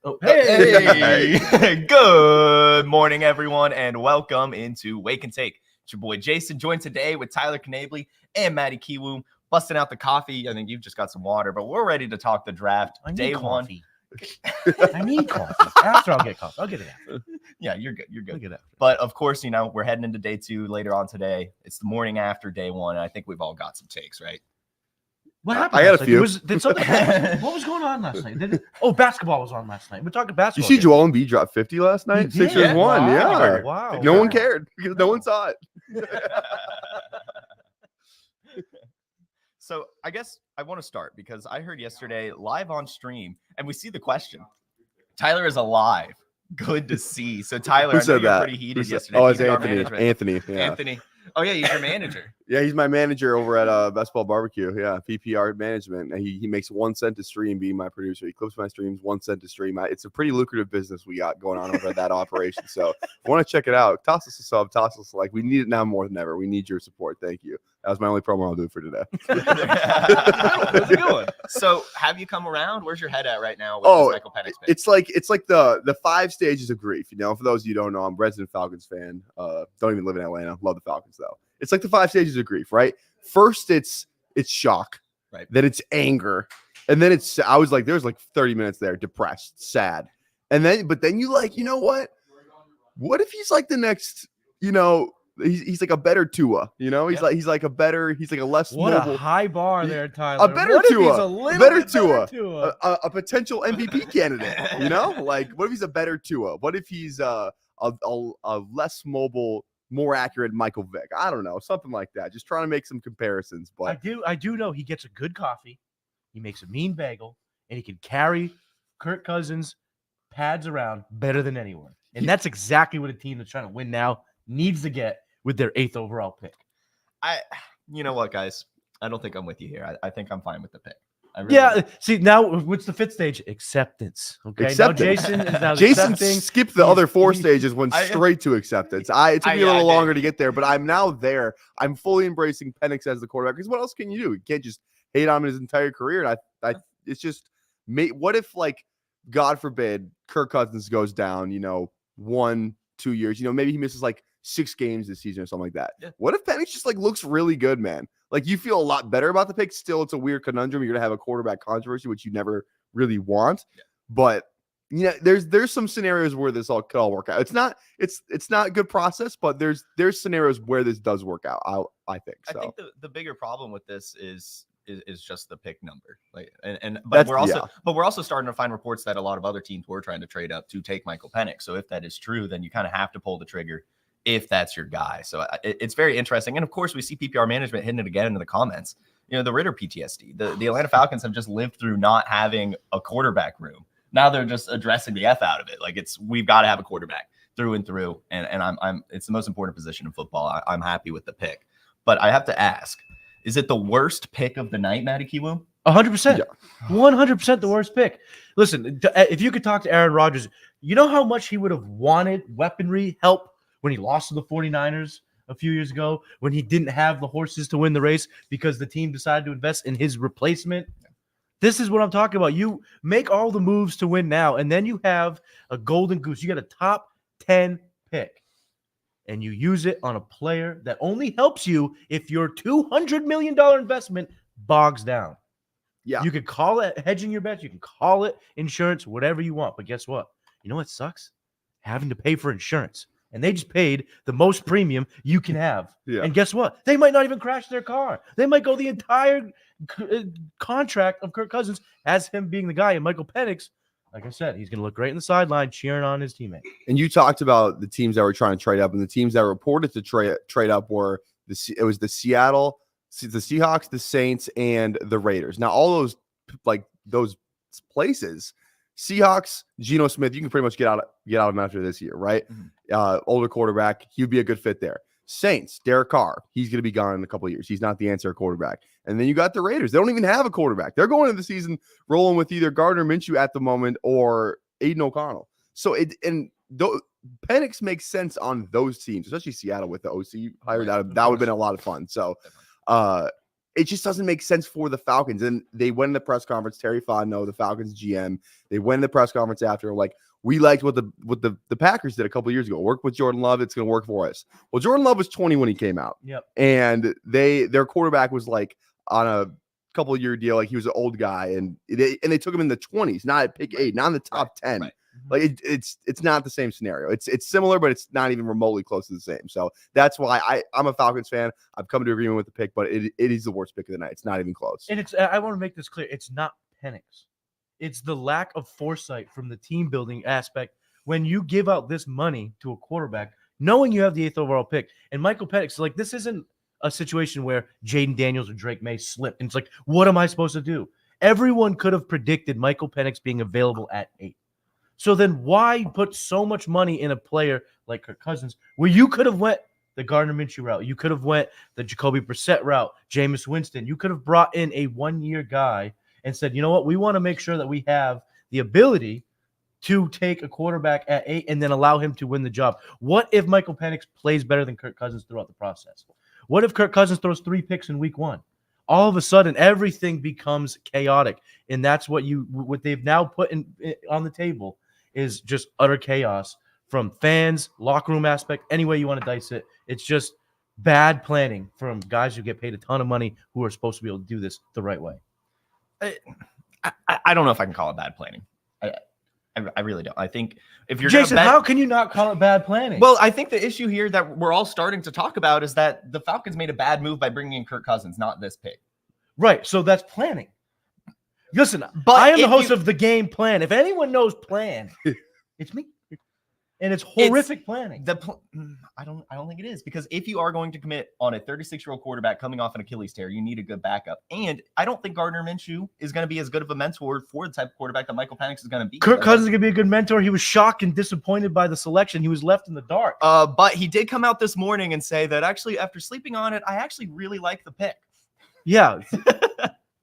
Oh, hey! Good morning, everyone, and welcome into Wake and Take. It's your boy Jason, joined today with Tyler Knabley and Matty Kiwoom, busting out the coffee. I think you've just got some water, but we're ready to talk the draft. Day one. I need coffee. After I'll get coffee. I'll get it after. Yeah, you're good. You're good. I'll get it after. But of course, we're heading into day two later on today. It's the morning after day one, and I think we've all got some takes, right? What happened? I got a few. What was going on last night? Basketball was on last night. We're talking basketball. You see Joel Embiid drop 50 last night? Sixers won. Yeah. Wow. No one cared because no one saw it. So I guess I want to start because I heard yesterday live on stream, and we see the question. Tyler is alive. Good to see. So Tyler, I know you're pretty heated yesterday. Oh, it's Anthony. Anthony. Oh yeah, he's your manager. Yeah, he's my manager over at Best Ball Barbecue. Yeah, PPR management. He makes 1 cent to stream being my producer. He clips my streams 1 cent to stream. It's a pretty lucrative business we got going on over at that operation. So if you want to check it out, toss us a sub, toss us a like. We need it now more than ever. We need your support. Thank you. That was my only promo I'll do for today. That's a good one. So have you come around? Where's your head at right now with this Michael Penix pick? It's like the 5 stages of grief. For those of you who don't know, I'm a resident Falcons fan. Don't even live in Atlanta. Love the Falcons though. It's like the 5 stages of grief, right? First, it's shock, right? Then it's anger, and then I was like, there's like 30 minutes there, depressed, sad, and then you like, you know what? What if he's like the next, he's like a better Tua, he's like a less what mobile, a high bar there, Tyler. A better Tua, a potential MVP candidate, like what if he's a better Tua? What if he's a less mobile, more accurate Michael Vick? I don't know, something like that. Just trying to make some comparisons. But I do know he gets a good coffee, he makes a mean bagel, and he can carry Kirk Cousins pads around better than anyone. And that's exactly what a team that's trying to win now needs to get with their 8th overall pick. You know what, guys? I don't think I'm with you here. I think I'm fine with the pick. See, now what's the 5th stage? Acceptance. Okay. Acceptance. Now Jason skipped the other 4 stages, went straight to acceptance. It took me a little longer to get there, but I'm now there. I'm fully embracing Penix as the quarterback. Because what else can you do? You can't just hate on him his entire career. And it's just, what if, like, God forbid, Kirk Cousins goes down, 1-2 years. Maybe he misses like 6 games this season or something like that. Yeah. What if Penix just like looks really good, man? Like you feel a lot better about the pick. Still, it's a weird conundrum. You're gonna have a quarterback controversy, which you never really want. Yeah. But there's some scenarios where this could all work out. It's not a good process, but there's scenarios where this does work out. I think so. I think the bigger problem with this is just the pick number. But we're also starting to find reports that a lot of other teams were trying to trade up to take Michael Penix. So if that is true, then you kind of have to pull the trigger if that's your guy. So it's very interesting. And of course, we see PPR management hitting it again into the comments. The Ritter PTSD. The Atlanta Falcons have just lived through not having a quarterback room. Now they're just addressing the F out of it. Like we've got to have a quarterback through and through. And I'm it's the most important position in football. I'm happy with the pick. But I have to ask, is it the worst pick of the night, Matty Kiwoom? 100%. 100% the worst pick. Listen, if you could talk to Aaron Rodgers, you know how much he would have wanted weaponry help when he lost to the 49ers a few years ago, when he didn't have the horses to win the race because the team decided to invest in his replacement. This is what I'm talking about. You make all the moves to win now, and then you have a golden goose. You got a top 10 pick, and you use it on a player that only helps you if your $200 million investment bogs down. Yeah. You could call it hedging your bets. You can call it insurance, whatever you want. But guess what? You know what sucks? Having to pay for insurance. And they just paid the most premium you can have. Yeah. And guess what? They might not even crash their car. They might go the entire contract of Kirk Cousins as him being the guy. And Michael Penix, like I said, he's going to look great in the sideline cheering on his teammate. And you talked about the teams that were trying to trade up, and the teams that reported to trade up were the Seattle, the Seahawks, the Saints, and the Raiders. Now, all those places, Seahawks, Geno Smith, you can pretty much get out of him after this year, right? Mm-hmm. Older quarterback, he'd be a good fit there. Saints, Derek Carr, he's going to be gone in a couple of years. He's not the answer quarterback. And then you got the Raiders. They don't even have a quarterback. They're going into the season rolling with either Gardner Minshew at the moment or Aiden O'Connell. So Penix makes sense on those teams, especially Seattle with the OC hire. That would have been a lot of fun. So it just doesn't make sense for the Falcons. And they went in the press conference. Terry Fontenot, the Falcons GM, they went in the press conference after, like, we liked what the Packers did a couple of years ago. Work with Jordan Love. It's going to work for us. Well, Jordan Love was 20 when he came out. Yep. And their quarterback was like on a couple year deal. Like, he was an old guy, and they took him in the 20s, not at pick 8, not in the top 10. Right. Like, it's not the same scenario. It's similar, but it's not even remotely close to the same. So that's why I'm a Falcons fan. I've come to agreement with the pick, but it is the worst pick of the night. It's not even close. And I want to make this clear. It's not Penix. It's the lack of foresight from the team building aspect when you give out this money to a quarterback, knowing you have the 8th overall pick. And Michael Penix, like, this isn't a situation where Jayden Daniels or Drake Maye slipped. And it's like, what am I supposed to do? Everyone could have predicted Michael Penix being available at 8. So then why put so much money in a player like Kirk Cousins, where you could have went the Gardner Minshew route, you could have went the Jacoby Brissett route, Jameis Winston, you could have brought in a 1-year guy and said, you know what, we want to make sure that we have the ability to take a quarterback at 8 and then allow him to win the job. What if Michael Penix plays better than Kirk Cousins throughout the process? What if Kirk Cousins throws 3 picks in week 1? All of a sudden, everything becomes chaotic, and that's what they've now put on the table is just utter chaos from fans, locker room aspect, any way you want to dice it. It's just bad planning from guys who get paid a ton of money who are supposed to be able to do this the right way. I don't know if I can call it bad planning. I really don't. I think if you're Jason, how can you not call it bad planning? Well, I think the issue here that we're all starting to talk about is that the Falcons made a bad move by bringing in Kirk Cousins, not this pick. Right. So that's planning. Listen, but I am the host of the game plan. If anyone knows plan, it's me. And it's horrific planning. I don't think it is, because if you are going to commit on a 36-year-old quarterback coming off an Achilles tear, you need a good backup. And I don't think Gardner Minshew is going to be as good of a mentor for the type of quarterback that Michael Penix is going to be. Kirk Cousins is going to be a good mentor. He was shocked and disappointed by the selection. He was left in the dark. But he did come out this morning and say that actually, after sleeping on it, I actually really like the pick. Yeah.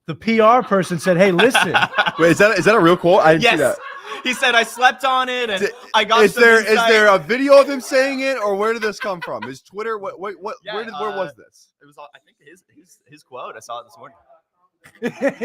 The PR person said, "Hey, listen." Wait, is that a real quote? I didn't see that. He said, "I slept on it, and I got." Is there a video of him saying it, or where did this come from? Is Twitter? What? Yeah, where was this? It was, I think, his quote. I saw it this morning.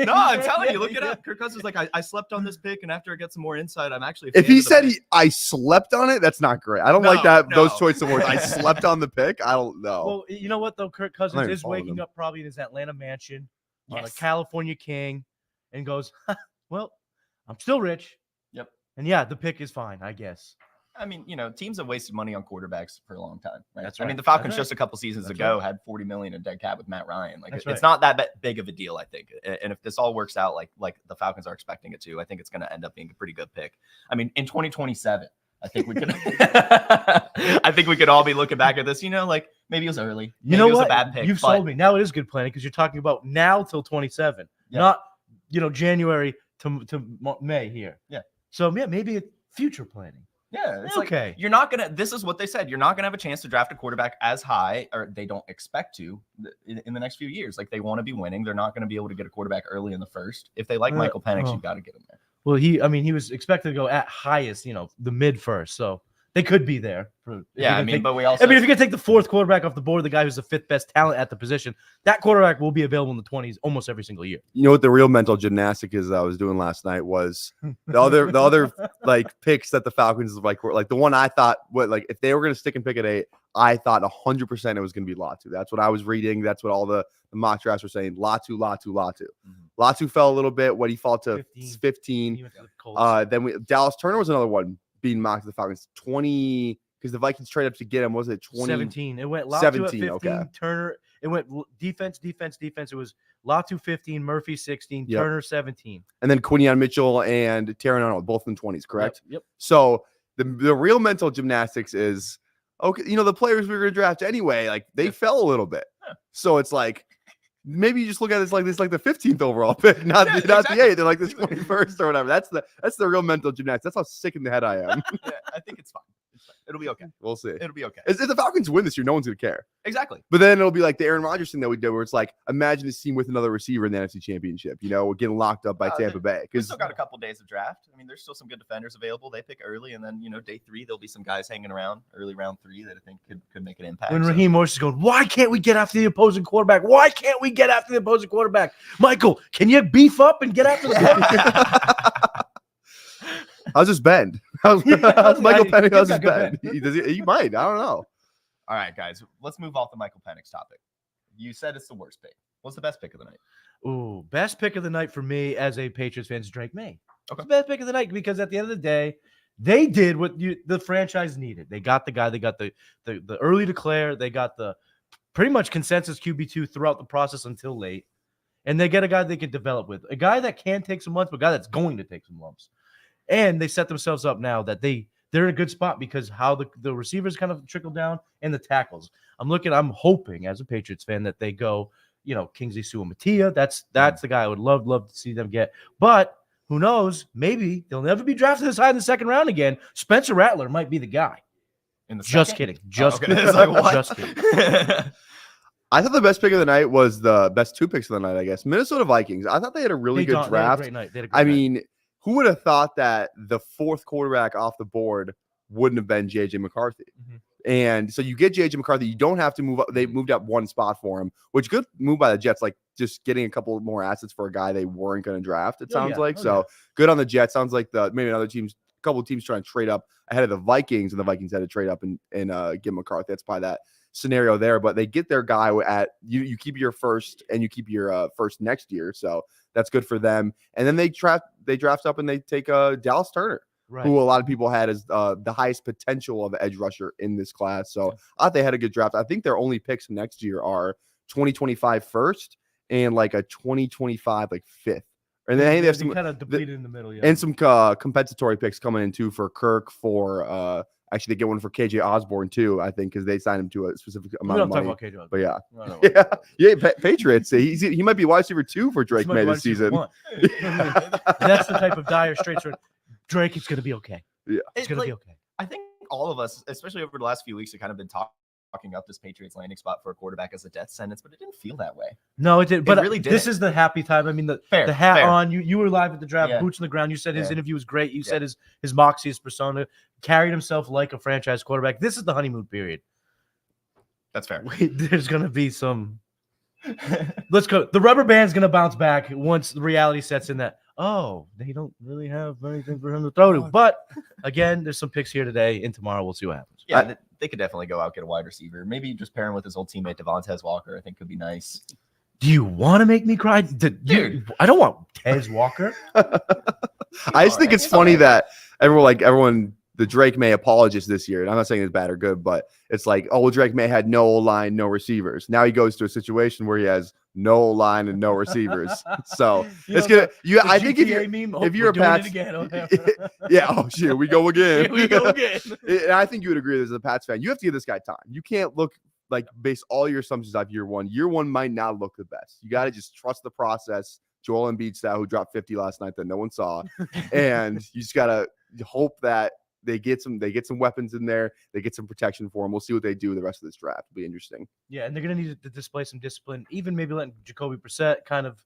No, I'm telling you, look it up. Kirk Cousins was like, I slept on this pick, and after I get some more insight, I'm actually. If he said I slept on it, that's not great. I don't like that. No. Those choice of words. I slept on the pick. I don't know. Well, you know what though? Kirk Cousins is waking up probably in his Atlanta mansion on a California king, and goes, "Well, I'm still rich." Yep. And yeah, the pick is fine, I guess. I mean, teams have wasted money on quarterbacks for a long time. Right? That's right. I mean, the Falcons just a couple seasons ago had $40 million in dead cap with Matt Ryan. Like, That's it's not that big of a deal, I think. And if this all works out like the Falcons are expecting it to, I think it's going to end up being a pretty good pick. I mean, in 2027, I think we could. I think we could all be looking back at this. Like maybe it was early. Maybe it was a bad pick. You've sold me. Now it is good planning because you're talking about now till 27, not January to May here. Yeah. So yeah, maybe future planning. Yeah, it's okay. Like, you're not gonna. This is what they said. You're not gonna have a chance to draft a quarterback as high, or they don't expect to in the next few years. Like, they want to be winning. They're not gonna be able to get a quarterback early in the first. If they like Michael Penix, you got to get him there. Well, he was expected to go at highest, the mid first. So they could be there. But we also. if you're gonna take the 4th quarterback off the board, the guy who's the 5th best talent at the position, that quarterback will be available in the 20s almost every single year. You know what the real mental gymnastic is that I was doing last night was the other like picks that the Falcons were like the one I thought if they were gonna stick and pick at 8, I thought 100% it was gonna be Latu. That's what I was reading. That's what all the mock drafts were saying. Latu. Mm-hmm. Latu fell a little bit. What he fell to 15. Then Dallas Turner was another one being mocked to the Falcons. 20 because the Vikings trade up to get him. Was it 20? 17. It went Latu 17, at 15. Okay. Turner. It went defense. It was Latu 15, Murphy 16, Turner 17, and then Quinion Mitchell and Taron Arnold both in the 20s. Correct. Yep. So the real mental gymnastics is okay. The players we were going to draft anyway, like they fell a little bit. Yeah. So it's like. Maybe you just look at this like the 15th overall pick, not the 8th. They're like the 21st or whatever. That's the real mental gymnastics. That's how sick in the head I am. I think it's fine. It'll be okay. We'll see. It'll be okay. If the Falcons win this year, no one's gonna care. Exactly. But then it'll be like the Aaron Rodgers thing that we did, where it's like, imagine this team with another receiver in the NFC Championship. Getting locked up by Tampa Bay. We Because still got a couple days of draft. I mean, there's still some good defenders available. They pick early, and then day 3 there'll be some guys hanging around early round 3 that I think could make an impact. When Raheem Morris is going, why can't we get after the opposing quarterback? Why can't we get after the opposing quarterback? Michael, can you beef up and get after the quarterback? how's this bend? How's Michael Penix? How's his got bend? He might. I don't know. All right, guys, let's move off the Michael Penix topic. You said it's the worst pick. What's the best pick of the night? Ooh, best pick of the night for me as a Patriots fan is Drake Maye. Okay. It's the best pick of the night because at the end of the day, they did what the franchise needed. They got the guy. They got the early declare. They got the pretty much consensus QB2 throughout the process until late. And they get a guy they can develop with. A guy that can take some lumps, but a guy that's going to take some lumps. And they set themselves up now that they're in a good spot because how the receivers kind of trickle down and the tackles. I'm hoping as a Patriots fan that they go, Kingsley Suamataia. That's the guy I would love to see them get. But who knows? Maybe they'll never be drafted this high in the second round again. Spencer Rattler might be the guy. Just kidding. Just kidding. It's like, what? Just kidding. I thought the best pick of the night was the best 2 picks of the night, I guess. Minnesota Vikings. I thought they had a really good draft. They had a great night. They had a great I night. mean, who would have thought that the 4th quarterback off the board wouldn't have been JJ McCarthy? Mhm. And so you get JJ McCarthy. You don't have to move up. They moved up 1 spot for him, which good move by the Jets. Like just getting a couple more assets for a guy they weren't going to draft. It sounds like good on the Jets. Sounds like maybe a couple of teams trying to trade up ahead of the Vikings, and the Vikings had to trade up and get McCarthy. That's probably that scenario there. But they get their guy at you keep your first and you keep your first next year. So that's good for them. And then they draft up and they take Dallas Turner. Right. Who a lot of people had as the highest potential of edge rusher in this class. So I thought they had a good draft. I think their only picks next year are 2025 first and like a 2025 like 5th. And then they have some kind of depleted in the middle, and some compensatory picks coming in too for Kirk. For actually, they get one for KJ Osborne too. I think because they signed him to a specific amount of money. KJ Osborne. But Patriots. He might be wide receiver 2 for Drake Maye this season. That's the type of dire straits. Drake is going to be okay. Yeah, it's going to be okay. I think all of us, especially over the last few weeks, have kind of been talking up this Patriots landing spot for a quarterback as a death sentence, but it didn't feel that way. No, it did. But it really did. This is the happy time. I mean, the hat on. You were live at the draft, boots on the ground. You said his interview was great. You said his moxie, his persona, carried himself like a franchise quarterback. This is the honeymoon period. That's fair. There's going to be some. Let's go. The rubber band's going to bounce back once the reality sets in that. Oh, they don't really have anything for him to throw to. But again, there's some picks here today, and tomorrow we'll see what happens. Yeah, they could definitely go out, get a wide receiver. Maybe just pair him with his old teammate Devontae Walker. I think could be nice. Do you want to make me cry? Dude, I don't want Tez Walker. I just think it's funny that everyone, the Drake Maye apologist this year, and I'm not saying it's bad or good, but it's like, oh, well, Drake Maye had no line, no receivers. Now he goes to a situation where he has no line and no receivers. So it's gonna. I think if you're a Pats, yeah. Oh shit, we go again. And I think you would agree as a Pats fan, you have to give this guy time. You can't look like base all your assumptions off year one. Year one might not look the best. You got to just trust the process. Joel Embiid style, who dropped 50 last night that no one saw, and you just gotta hope that they get some weapons in there. They get some protection for him. We'll see what they do the rest of this draft. It'll be interesting. Yeah, and they're going to need to display some discipline, even maybe letting Jacoby Brissett kind of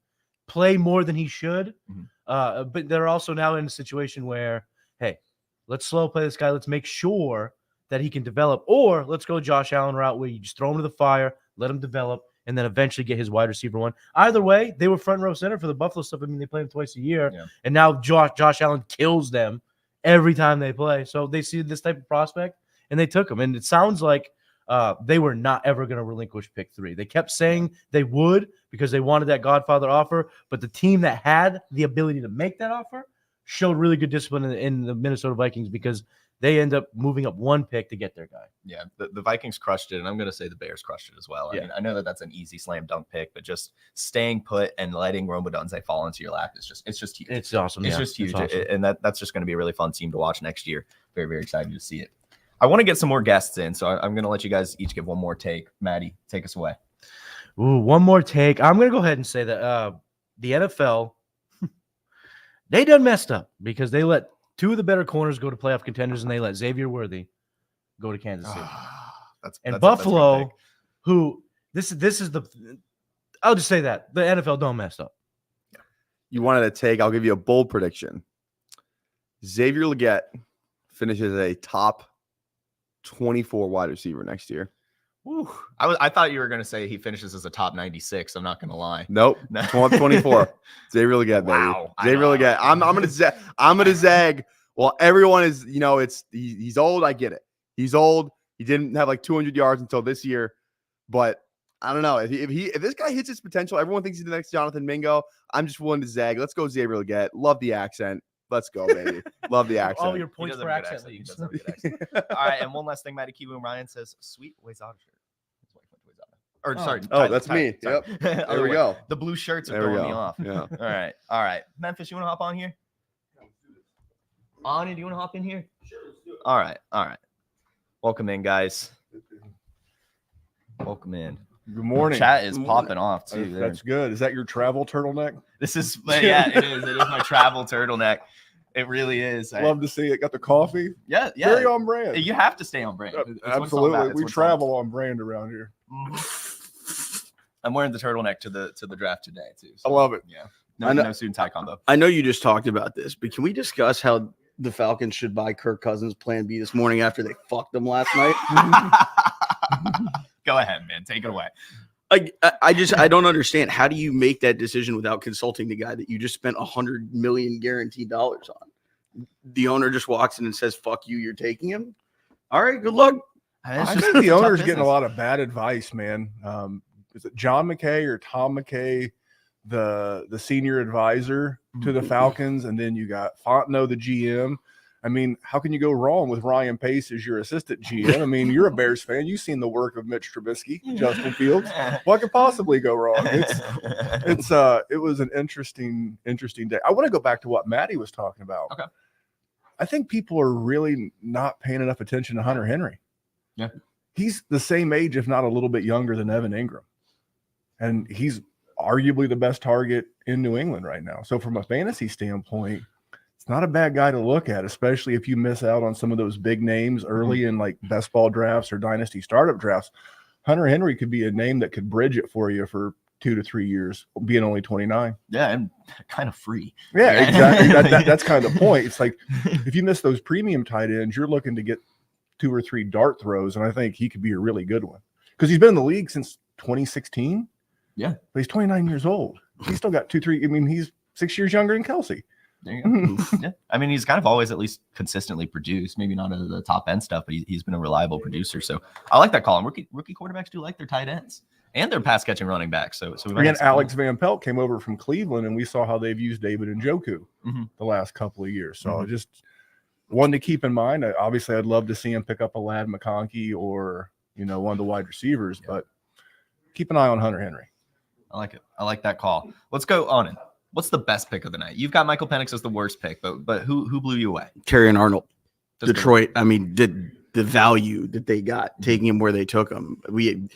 play more than he should. Mm-hmm. But they're also now in a situation where, hey, let's slow play this guy. Let's make sure that he can develop. Or let's go Josh Allen route where you just throw him to the fire, let him develop, and then eventually get his wide receiver one. Either way, they were front row center for the Buffalo stuff. I mean, they play him twice a year, and now Josh Allen kills them every time they play. So they see this type of prospect, and they took him. And it sounds like they were not ever going to relinquish pick 3. They kept saying they would because they wanted that Godfather offer, but the team that had the ability to make that offer showed really good discipline in the Minnesota Vikings because they end up moving up 1 pick to get their guy. Yeah, the Vikings crushed it, and I'm going to say the Bears crushed it as well. Yeah. I mean, I know that that's an easy slam dunk pick, but just staying put and letting Rome Odunze fall into your lap it's just huge. It's awesome. It's just huge, awesome. And that's just going to be a really fun team to watch next year. Very, very excited to see it. I want to get some more guests in, so I'm going to let you guys each give one more take. Matty, take us away. Ooh, one more take. I'm going to go ahead and say that the NFL, they done messed up because they let 2 of the better corners go to playoff contenders, and they let Xaiver Worthy go to Kansas City. That's And that's a good Buffalo, pick. who this is the I'll just say that the NFL don't mess up. You wanted to take, I'll give you a bold prediction. Xaiver Leggett finishes a top 24 wide receiver next year. Whew. I thought you were going to say he finishes as a top 96. I'm not going to lie. Nope. 24. Xaiver Leggett, baby. Wow. Xaiver Leggett. I'm gonna zag. Well, everyone is, he's old. I get it. He's old. He didn't have like 200 yards until this year, but I don't know if this guy hits his potential. Everyone thinks he's the next Jonathan Mingo. I'm just willing to zag. Let's go Xaiver Leggett. Love the accent. Let's go, baby. Love the accent. All your He points does for have a good accent He leagues. does have a good accent. All right, and one last thing, Matty Kiwu and Ryan says, sweet Wayzata shirt. His wife went to Wayzata. Or sorry. Oh, that's me. Sorry. Yep. Other There we way. go. The blue shirts are There we throwing me go. off. Yeah. All right. Memphis, you want to hop on here? Anand, do you want to hop in here? Sure, let's do it. All right. Welcome in, guys. Welcome in. Good morning. Chat is popping off too. That's good. Is that your travel turtleneck? This is yeah, it is. It is my travel turtleneck. It really is. Love to see it. Got the coffee. Yeah. Very on brand. You have to stay on brand. It's what's all Absolutely. about. It's We what's all travel on brand around here. about. I'm wearing the turtleneck to the draft today too. I love it. Yeah. I know- No student tie combo. I know you just talked about this, but can we discuss how the Falcons should buy Kirk Cousins plan B this morning after they fucked them last night? Go ahead, man. Take it away. I don't understand. How do you make that decision without consulting the guy that you just spent $100 million guaranteed dollars on? The owner just walks in and says, "Fuck you, you're taking him." All right, good luck. I think the owner's getting a lot of bad advice, man. Is it John McKay or Tom McKay, the senior advisor to the Falcons, and then you got Fontenot, the GM. I mean, how can you go wrong with Ryan Pace as your assistant GM? I mean, you're a Bears fan. You've seen the work of Mitch Trubisky, Justin Fields. What could possibly go wrong? It was an interesting day. I want to go back to what Matty was talking about. Okay. I think people are really not paying enough attention to Hunter Henry. Yeah. He's the same age, if not a little bit younger than Evan Ingram. And he's arguably the best target in New England right now. So from a fantasy standpoint, it's not a bad guy to look at, especially if you miss out on some of those big names early in like best ball drafts or dynasty startup drafts. Hunter Henry could be a name that could bridge it for you for 2 to 3 years, being only 29. Yeah, and kind of free. Yeah, exactly. That's kind of the point. It's like if you miss those premium tight ends, you're looking to get 2 or 3 dart throws, and I think he could be a really good one because he's been in the league since 2016. Yeah, but he's 29 years old. He's still got 2-3. I mean, he's 6 years younger than Kelsey. There you go. Yeah, I mean, he's kind of always at least consistently produced. Maybe not at the top end stuff, but he's been a reliable producer. So I like that call. And rookie quarterbacks do like their tight ends and their pass catching running backs. So we might again, have some Alex Van Pelt came over from Cleveland, and we saw how they've used David Njoku the last couple of years. So just one to keep in mind. Obviously, I'd love to see him pick up a Ladd McConkey or one of the wide receivers, but keep an eye on Hunter Henry. I like it. I like that call. Let's go on it. What's the best pick of the night? You've got Michael Penix as the worst pick, but who blew you away? Carrion Arnold, Just Detroit. I mean, the value that they got taking him where they took him. We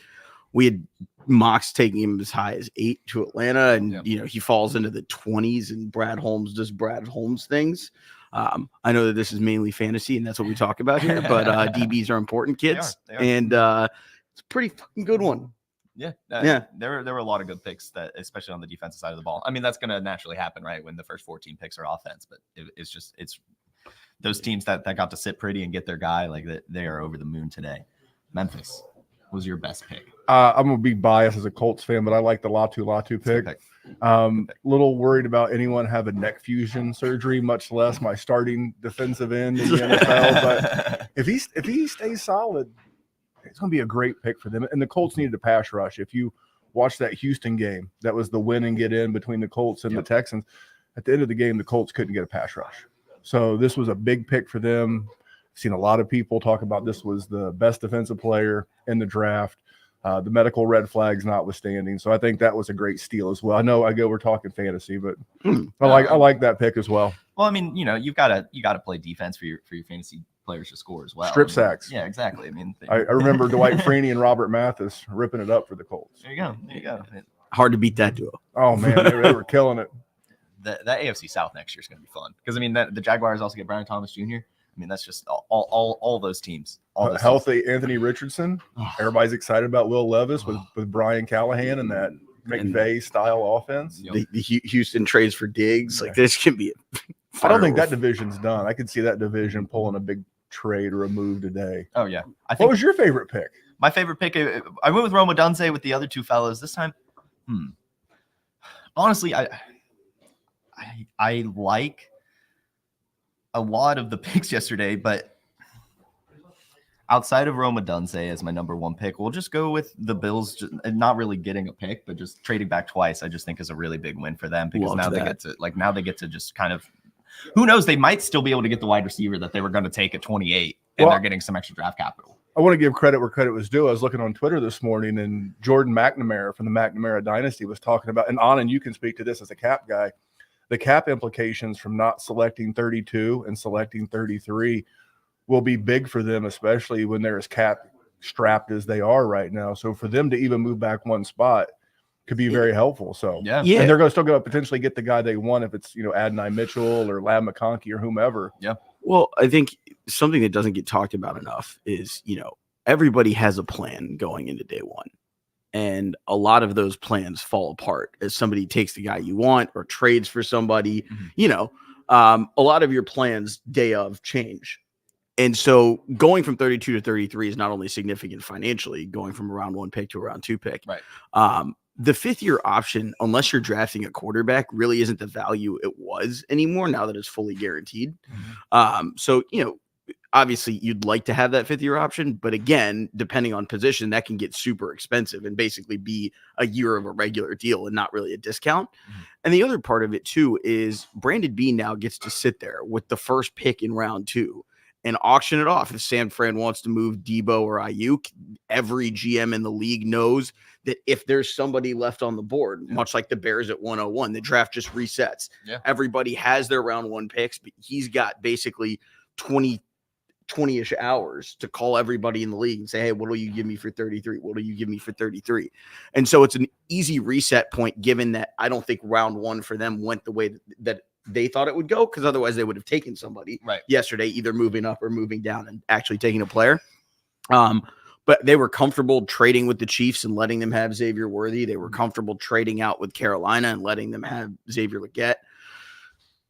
had mocks taking him as high as 8 to Atlanta, and he falls into the 20s. And Brad Holmes does Brad Holmes things. I know that this is mainly fantasy, and that's what we talk about here. But DBs are important, kids, They are. and it's a pretty fucking good one. Yeah. Yeah. There were a lot of good picks that, especially on the defensive side of the ball. I mean, that's going to naturally happen, right? When the first 14 picks are offense, but it's those teams that got to sit pretty and get their guy, like that, they are over the moon today. Memphis was your best pick. I'm gonna be biased as a Colts fan, but I like the Latu pick. Little worried about anyone having neck fusion surgery, much less my starting defensive end in the NFL. But if he stays solid, it's going to be a great pick for them. And the Colts needed a pass rush. If you watch that Houston game, that was the win and get in between the Colts and the Texans. At the end of the game, the Colts couldn't get a pass rush. So this was a big pick for them. I've seen a lot of people talk about this was the best defensive player in the draft, the medical red flags notwithstanding. So I think that was a great steal as well. I know we're talking fantasy, but I like that pick as well. Well, I mean, you've got to play defense for your fantasy players to score as well. Strip sacks. Yeah, exactly. I mean, I remember Dwight Freeney and Robert Mathis ripping it up for the Colts. There you go. Hard to beat that duo. Oh man, they were killing it. That AFC South next year is going to be fun because I mean the Jaguars also get Brian Thomas Jr. I mean, that's just all those teams. All those Healthy teams. Anthony Richardson. Everybody's excited about Will Levis with Brian Callahan and that McVay style offense. The Houston trades for Diggs. Like this can be. I don't think that division's done. I could see that division pulling a big trade or a move today. Oh yeah. What was your favorite pick? My favorite pick, I went with Rome Odunze with the other two fellows this time. Honestly, I like a lot of the picks yesterday, but outside of Rome Odunze as my number one pick, we'll just go with the Bills, not really getting a pick, but just trading back twice. I just think is a really big win for them because now they get to just kind of, who knows, they might still be able to get the wide receiver that they were going to take at 28, and they're getting some extra draft capital. I want to give credit where credit was due. I was looking on Twitter this morning, and Jordan McNamara from the McNamara Dynasty was talking about, and Anand, you can speak to this as a cap guy, the cap implications from not selecting 32 and selecting 33 will be big for them, especially when they're as cap strapped as they are right now. So for them to even move back one spot could be very helpful. So yeah. And they're still going to potentially get the guy they want if it's, Adonai Mitchell or Lab McConkey or whomever. Yeah. Well, I think something that doesn't get talked about enough is, everybody has a plan going into day one. And a lot of those plans fall apart as somebody takes the guy you want or trades for somebody. A lot of your plans day of change. And so going from 32 to 33 is not only significant financially, going from a round 1 pick to a round 2 pick. Right. The 5th-year option, unless you're drafting a quarterback, really isn't the value it was anymore now that it's fully guaranteed. So, obviously you'd like to have that 5th-year option, but again, depending on position, that can get super expensive and basically be a year of a regular deal and not really a discount. And the other part of it too is Brandon Beane now gets to sit there with the first pick in round 2 and auction it off. If San Fran wants to move Debo or Ayuk, every GM in the league knows that if there's somebody left on the board, much like the Bears at 101, the draft just resets. Yeah. Everybody has their round 1 picks, but he's got basically 20-ish hours to call everybody in the league and say, hey, what will you give me for 33? What will you give me for 33? And so it's an easy reset point, given that I don't think round 1 for them went the way that they thought it would go, because otherwise they would have taken somebody yesterday, either moving up or moving down and actually taking a player. But they were comfortable trading with the Chiefs and letting them have Xaiver Worthy. They were comfortable trading out with Carolina and letting them have Xavier Legette.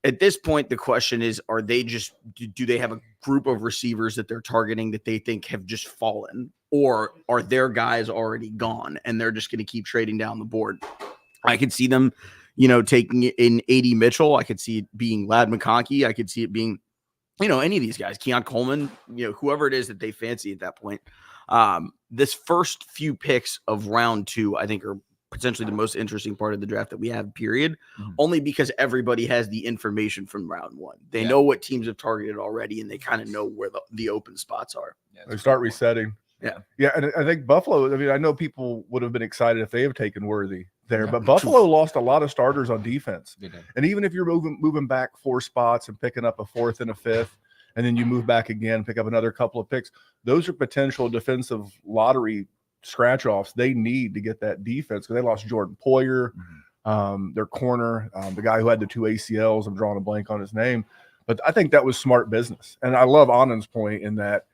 At this point, the question is, are they just, do they have a group of receivers that they're targeting that they think have just fallen, or are their guys already gone and they're just going to keep trading down the board? I could see them, taking it in AD Mitchell. I could see it being Lad McConkey. I could see it being, any of these guys, Keon Coleman, whoever it is that they fancy at that point. This first few picks of round 2, I think, are potentially the most interesting part of the draft that we have, period, only because everybody has the information from round 1. They know what teams have targeted already, and they kind of know where the open spots are. They start resetting. Yeah, and I think Buffalo, I know people would have been excited if they have taken Worthy there, but Buffalo lost a lot of starters on defense. And even if you're moving back 4 spots and picking up a 4th and a 5th, and then you move back again, pick up another couple of picks, those are potential defensive lottery scratch-offs they need to get that defense, because they lost Jordan Poyer, their corner, the guy who had the 2 ACLs. I'm drawing a blank on his name. But I think that was smart business. And I love Anand's point in that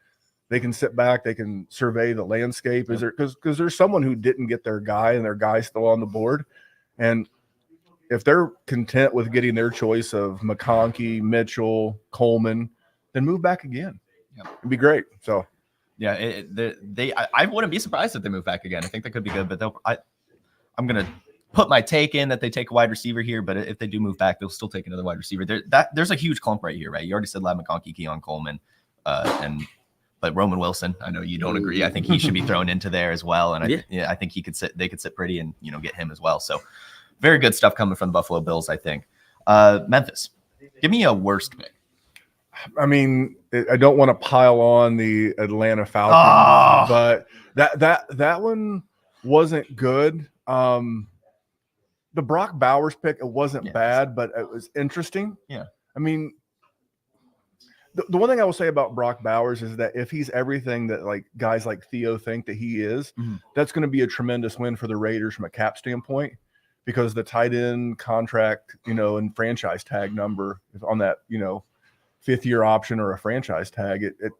they can sit back, they can survey the landscape. Is there, because there's someone who didn't get their guy and their guy's still on the board. And if they're content with getting their choice of McConkey, Mitchell, Coleman, then move back again. It'd be great. So yeah, I wouldn't be surprised if they move back again. I think that could be good, but I'm gonna put my take in that they take a wide receiver here. But if they do move back, they'll still take another wide receiver. There's a huge clump right here, right? You already said Lad McConkey, Keon Coleman, but Roman Wilson. I know you don't agree. I think he should be thrown into there as well, and I think he could sit. They could sit pretty and get him as well. So very good stuff coming from the Buffalo Bills, I think. Memphis, give me a worst pick. I mean, I don't want to pile on the Atlanta Falcons, but that one wasn't good. The Brock Bowers pick, it wasn't bad, but it was interesting. Yeah. I mean, the one thing I will say about Brock Bowers is that if he's everything that like guys like Theo think that he is, that's going to be a tremendous win for the Raiders from a cap standpoint, because the tight end contract, and franchise tag number on that, fifth-year option or a franchise tag, it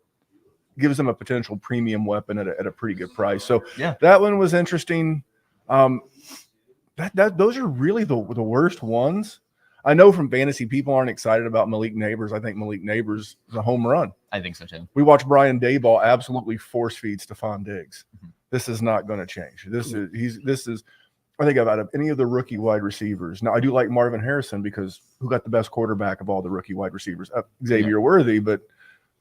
gives them a potential premium weapon at a pretty good price. So that one was interesting. Those are really the worst ones. I know from fantasy, people aren't excited about Malik Neighbors. I think Malik Neighbors is a home run. I think so too. We watched Brian Daboll absolutely force feed Stephon Diggs. This is not going to change. This is I think about any of the rookie wide receivers. Now I do like Marvin Harrison because who got the best quarterback of all the rookie wide receivers? Xaiver Worthy, but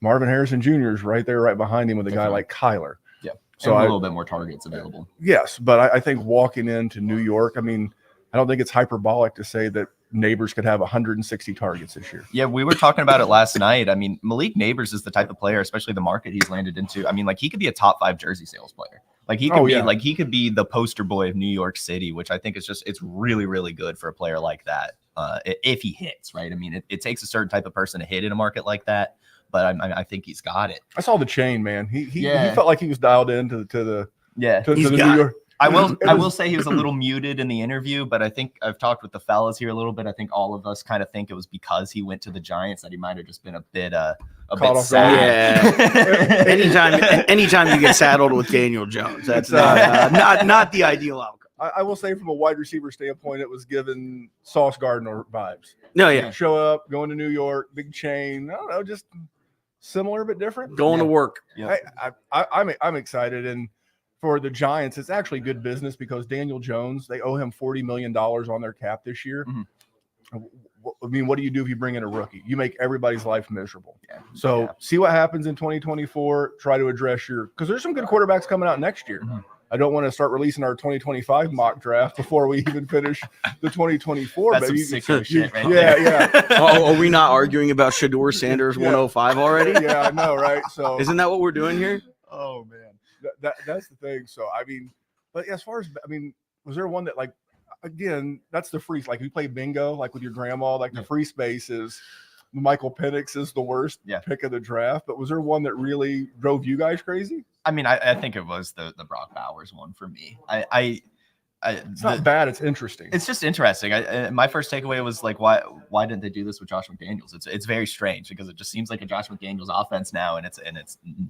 Marvin Harrison Jr. is right there, right behind him with a guy like Kyler. Yeah. So a little bit more targets available. Yes, but I think walking into New York, I mean, I don't think it's hyperbolic to say that Neighbors could have 160 targets this year. Yeah, we were talking about it last night. I mean, Malik Neighbors is the type of player, especially the market he's landed into. I mean, like he could be a top 5 jersey sales player. Like he could he could be the poster boy of New York City, which I think is it's really, really good for a player like that. If he hits, right? I mean, it takes a certain type of person to hit in a market like that, but I think he's got it. I saw the chain, man. He felt like he was dialed into the New York. I will say he was a little muted in the interview, but I think I've talked with the fellas here a little bit. I think all of us kind of think it was because he went to the Giants that he might have just been a bit sad. Yeah. anytime you get saddled with Daniel Jones, that's not the ideal outcome. I will say from a wide receiver standpoint, it was given Sauce Gardner vibes. No, yeah. Show up, going to New York, big chain. I don't know, just similar but different. Going to work. Yeah. I'm excited, and for the Giants, it's actually good business because Daniel Jones, they owe him $40 million on their cap this year. I mean, what do you do if you bring in a rookie? You make everybody's life miserable. So see what happens in 2024. Try to address because there's some good quarterbacks coming out next year. I don't want to start releasing our 2025 mock draft before we even finish the 2024. That's some sick shit right there. Are we not arguing about Shedeur Sanders 105 already? Yeah, I know, right? So isn't that what we're doing here? Oh man. That's the thing. So I mean, but as far as was there one that again, that's the free, like you play bingo like with your grandma, like the free space is Michael Penix is the worst pick of the draft, but was there one that really drove you guys crazy? I mean, I think it was the Brock Bowers one for me. It's not bad. It's interesting. It's just interesting. My first takeaway was like, why didn't they do this with Josh McDaniels? It's very strange because it just seems like a Josh McDaniels offense now, and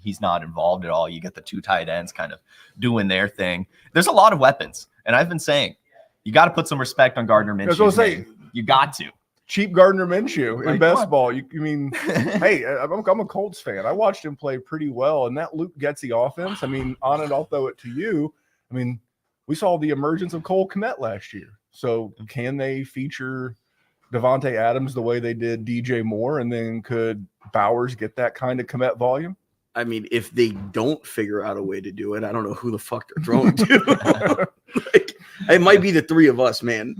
he's not involved at all. You get the 2 tight ends kind of doing their thing. There's a lot of weapons, and I've been saying you got to put some respect on Gardner Minshew. I was going to say you got to. Cheap Gardner Minshew in best ball. You mean, hey, I'm a Colts fan. I watched him play pretty well, and that Luke Getsy offense. I mean, Anand, I'll throw it to you. I mean, we saw the emergence of Cole Kmet last year. So can they feature Devontae Adams the way they did DJ Moore, and then could Bowers get that kind of Kmet volume? I mean, if they don't figure out a way to do it, I don't know who the fuck they're throwing to. It might be the 3 of us, man.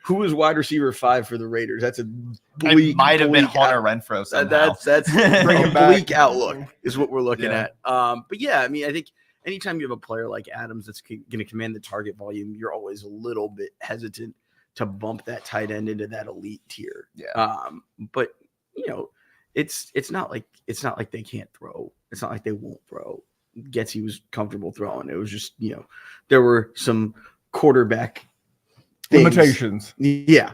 Who is wide receiver 5 for the Raiders? That's a bleak. It might have been Hunter Renfrow somehow. That's a bleak outlook is what we're looking at. But yeah, I mean, I think anytime you have a player like Adams that's going to command the target volume, you're always a little bit hesitant to bump that tight end into that elite tier. But it's not like they can't throw. It's not like they won't throw. Getsy was comfortable throwing. It was just, there were some quarterback limitations. Yeah.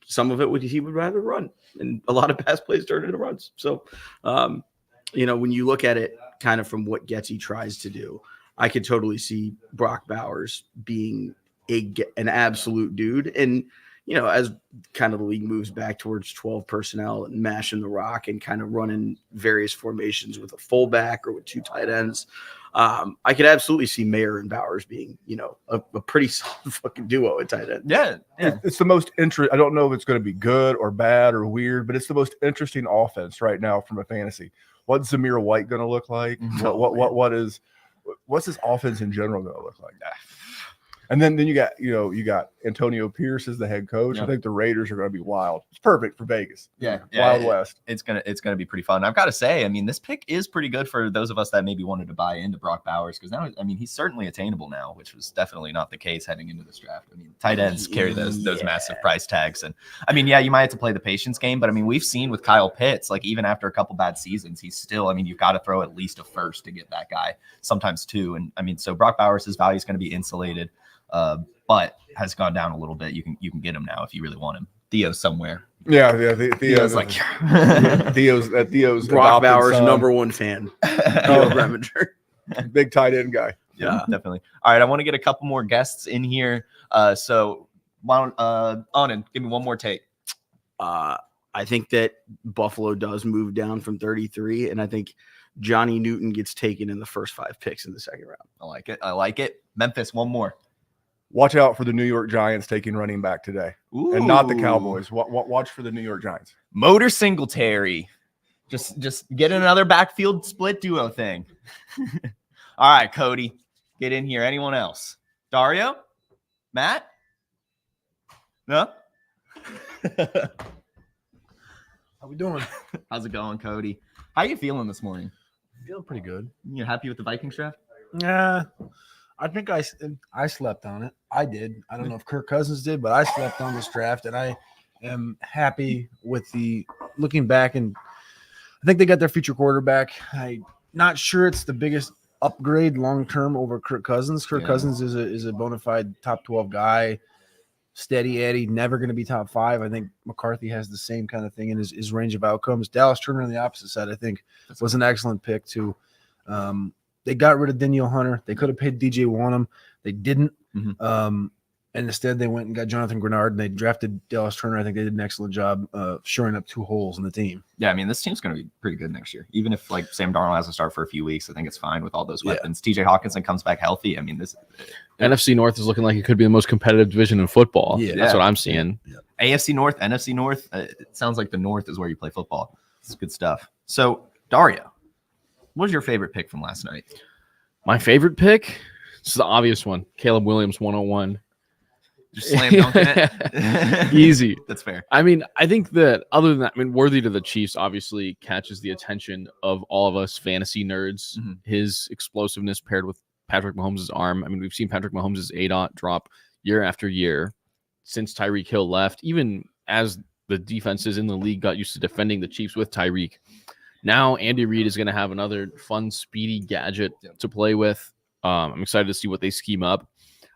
Some of it he would rather run, and a lot of pass plays turned into runs. So, when you look at it kind of from what Getsy tries to do, I could totally see Brock Bowers being an absolute dude. And, as kind of the league moves back towards 12 personnel and mashing the rock and kind of running various formations with a fullback or with 2 tight ends, I could absolutely see Mayer and Bowers being, a pretty solid fucking duo at tight end. Yeah. It's the most interesting. I don't know if it's going to be good or bad or weird, but it's the most interesting offense right now from a fantasy. What's Zamir White going to look like? What's this offense in general going to look like? And then you got Antonio Pierce as the head coach. I think the Raiders are going to be wild. It's perfect for Vegas. Wild West. It's gonna be pretty fun. I've got to say, I mean, this pick is pretty good for those of us that maybe wanted to buy into Brock Bowers, because now, I mean, he's certainly attainable now, which was definitely not the case heading into this draft. I mean, tight ends carry those massive price tags, and I mean, you might have to play the patience game, but I mean, we've seen with Kyle Pitts, like even after a couple bad seasons, he's still. I mean, you've got to throw at least a first to get that guy, sometimes 2, and I mean, so Brock Bowers' his value is going to be insulated. But has gone down a little bit. You can get him now if you really want him. Theo's somewhere. Yeah. Theo's like Theo's Brock adopted Bowers, son. #1 fan. Theo Reminger. Big tight end guy. Yeah, definitely. All right, I want to get a couple more guests in here. So why don't Anand, give me one more take. I think that Buffalo does move down from 33, and I think Johnny Newton gets taken in the first 5 picks in the second round. I like it. I like it. Memphis, one more. Watch out for the New York Giants taking running back today, and not the Cowboys. Watch for the New York Giants. Motor Singletary. Just get another backfield split duo thing. All right, Cody, get in here. Anyone else? Dario? Matt? No? How we doing? How's it going, Cody? How you feeling this morning? Feeling pretty good. You happy with the Vikings draft? Yeah, I think I slept on it. I did. I don't know if Kirk Cousins did, but I slept on this draft, and I am happy with the looking back. And I think they got their future quarterback. I'm not sure it's the biggest upgrade long term over Kirk Cousins. Kirk Cousins is a bona fide top 12 guy. Steady Eddie, never going to be top 5. I think McCarthy has the same kind of thing in his range of outcomes. Dallas Turner on the opposite side, I think, was an excellent pick too. They got rid of Danielle Hunter. They could have paid DJ Wanham. They didn't. And instead they went and got Jonathan Grenard, and they drafted Dallas Turner. I think they did an excellent job shoring up 2 holes in the team. Yeah, I mean, this team's going to be pretty good next year. Even if like Sam Darnold has to start for a few weeks, I think it's fine with all those weapons. TJ Hawkinson comes back healthy. I mean, this NFC North is looking like it could be the most competitive division in football. Yeah. That's what I'm seeing. AFC North, NFC North, it sounds like the North is where you play football. It's good stuff. So, Dario, what was your favorite pick from last night? My favorite pick? This is the obvious one. Caleb Williams, 101. Just slam dunking it. Easy. That's fair. I mean, I think that other than that, I mean, Worthy to the Chiefs obviously catches the attention of all of us fantasy nerds. His explosiveness paired with Patrick Mahomes' arm. I mean, we've seen Patrick Mahomes' ADOT drop year after year since Tyreek Hill left, even as the defenses in the league got used to defending the Chiefs with Tyreek. Now Andy Reid is going to have another fun, speedy gadget to play with. I'm excited to see what they scheme up.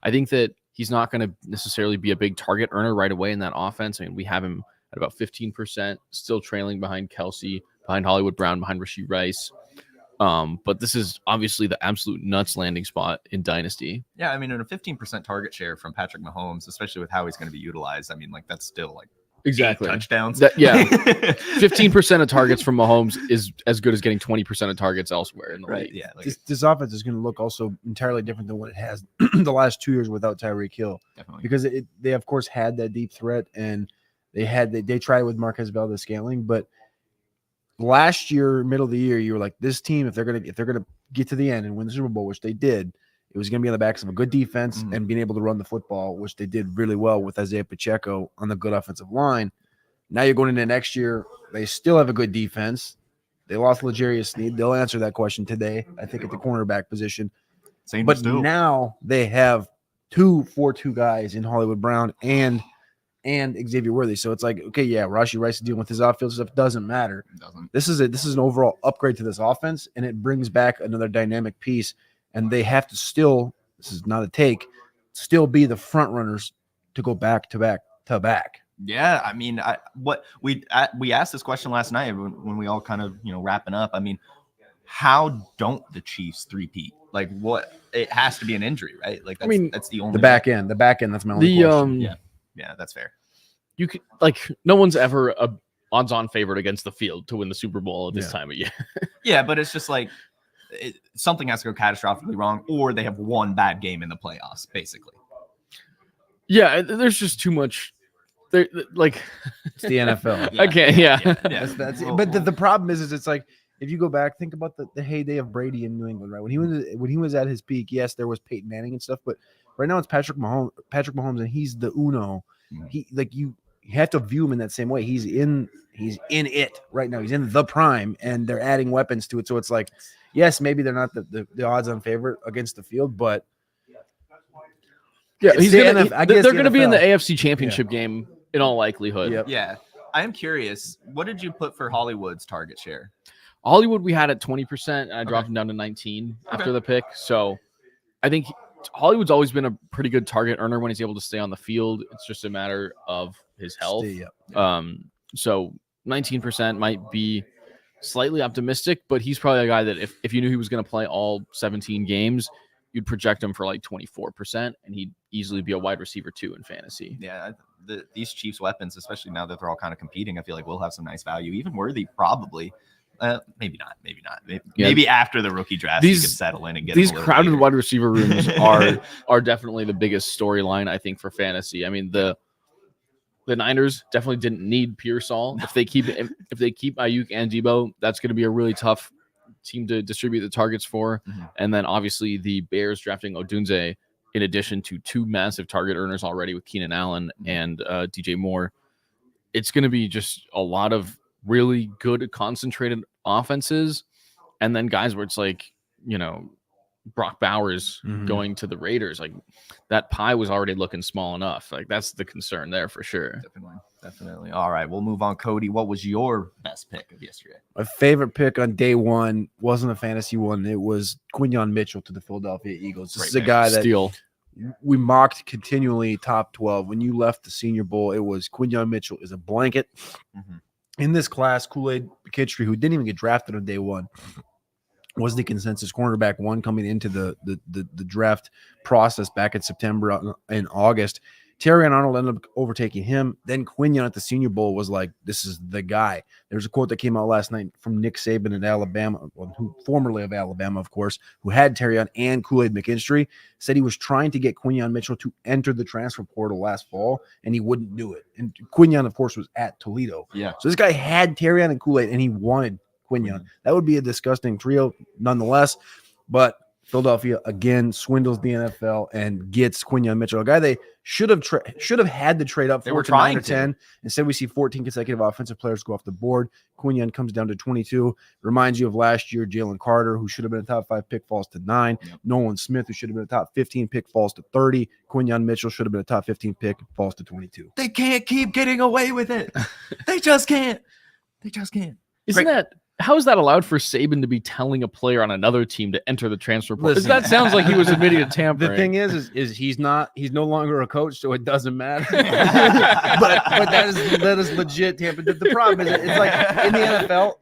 I think that he's not going to necessarily be a big target earner right away in that offense. I mean, we have him at about 15%, still trailing behind Kelsey, behind Hollywood Brown, behind Rashee Rice. But this is obviously the absolute nuts landing spot in Dynasty. Yeah, I mean, in a 15% target share from Patrick Mahomes, especially with how he's going to be utilized, I mean, like that's still like Exactly. 8 touchdowns. 15% of targets from Mahomes is as good as getting 20% of targets elsewhere in the league. Yeah, like This offense is going to look also entirely different than what it has the last 2 years without Tyreek Hill, definitely. because they of course had that deep threat, and they tried with Marquez Valdez-Scantling, but last year, middle of the year, you were like, this team, if they're gonna get to the end and win the Super Bowl, which they did, it was going to be on the backs of a good defense and being able to run the football, which they did really well with Isaiah Pacheco on the good offensive line. Now you're going into next year. They still have a good defense. They lost L'Jarius Sneed. They'll answer that question today, I think, at the cornerback position. But now they have 2 4-2 guys in Hollywood Brown and Xaiver Worthy. So it's like, okay, yeah, Rashee Rice is dealing with his off-field stuff. Doesn't matter. This is an overall upgrade to this offense, and it brings back another dynamic piece. And they have to still, this is not a take, still be the front runners to go back to back to back. Yeah, I mean, we asked this question last night when we all kind of wrapping up. I mean, how don't the Chiefs three-peat? Like, what? It has to be an injury, right? Like, that's the only the back end. That's my only question. Yeah, that's fair. You could no one's ever a odds-on favorite against the field to win the Super Bowl at this time of year. Yeah, but it's just like something has to go catastrophically wrong, or they have one bad game in the playoffs, basically. Yeah, there's just too much. It's the NFL. Yeah. Okay, yeah. That's it. But the problem is it's like, if you go back, think about the heyday of Brady in New England, right? When he was at his peak, yes, there was Peyton Manning and stuff, but right now it's Patrick Mahomes, and he's the uno. You have to view him in that same way. He's in it right now. He's in the prime, and they're adding weapons to it. So it's like, yes, maybe they're not the odds-on favorite against the field, but yeah, they're going to be in the NFL. AFC Championship game in all likelihood. Yep. Yeah, I am curious. What did you put for Hollywood's target share? Hollywood we had at 20%, and I dropped him down to 19 after the pick. So I think Hollywood's always been a pretty good target earner when he's able to stay on the field. It's just a matter of his health. So 19% might be slightly optimistic, but he's probably a guy that if you knew he was going to play all 17 games, you'd project him for like 24%, and he'd easily be a wide receiver 2 in fantasy. Yeah, these Chiefs weapons, especially now that they're all kind of competing, I feel like we'll have some nice value. Even Worthy, probably. Maybe not. Maybe after the rookie draft, you could settle in and get these crowded wide receiver rooms are definitely the biggest storyline, I think, for fantasy. I mean, the Niners definitely didn't need Pearsall. If they keep Ayuk and Debo, that's going to be a really tough team to distribute the targets for. And then obviously the Bears drafting Odunze, in addition to 2 massive target earners already with Keenan Allen and DJ Moore. It's going to be just a lot of really good concentrated offenses, and then guys where it's like, Brock Bowers going to the Raiders, like that pie was already looking small enough. Like that's the concern there for sure. Definitely. All right, we'll move on. Cody, what was your best pick of yesterday? My favorite pick on day one wasn't a fantasy one. It was Quinyon Mitchell to the Philadelphia Eagles. This is a guy that we mocked continually top 12. When you left the Senior Bowl, it was Quinyon Mitchell is a blanket. In this class, Kool-Aid McKinstry, who didn't even get drafted on day one, was the consensus cornerback 1 coming into the draft process back in September and August. Terrion Arnold ended up overtaking him. Then Quinyon at the Senior Bowl was like, this is the guy. There's a quote that came out last night from Nick Saban at Alabama, who formerly of Alabama, of course, who had Terrion and Kool-Aid McKinstry, said he was trying to get Quinyon Mitchell to enter the transfer portal last fall, and he wouldn't do it. And Quinyon, of course, was at Toledo. Yeah. So this guy had Terrion and Kool-Aid, and he wanted Quinyon. That would be a disgusting trio nonetheless, but Philadelphia again swindles the NFL and gets Quinyon Mitchell, a guy they should have had to trade up 4 to 9 or 10. Instead, we see 14 consecutive offensive players go off the board. Quinyon comes down to 22. Reminds you of last year, Jalen Carter, who should have been a top 5 pick, falls to 9. Nolan Smith, who should have been a top 15 pick, falls to 30. Quinyon Mitchell should have been a top 15 pick, falls to 22. They can't keep getting away with it. They just can't. How is that allowed for Saban to be telling a player on another team to enter the transfer portal? That sounds like he was admitting to tampering. The thing is he's no longer a coach, so it doesn't matter. but that is legit tampering. The problem is it's like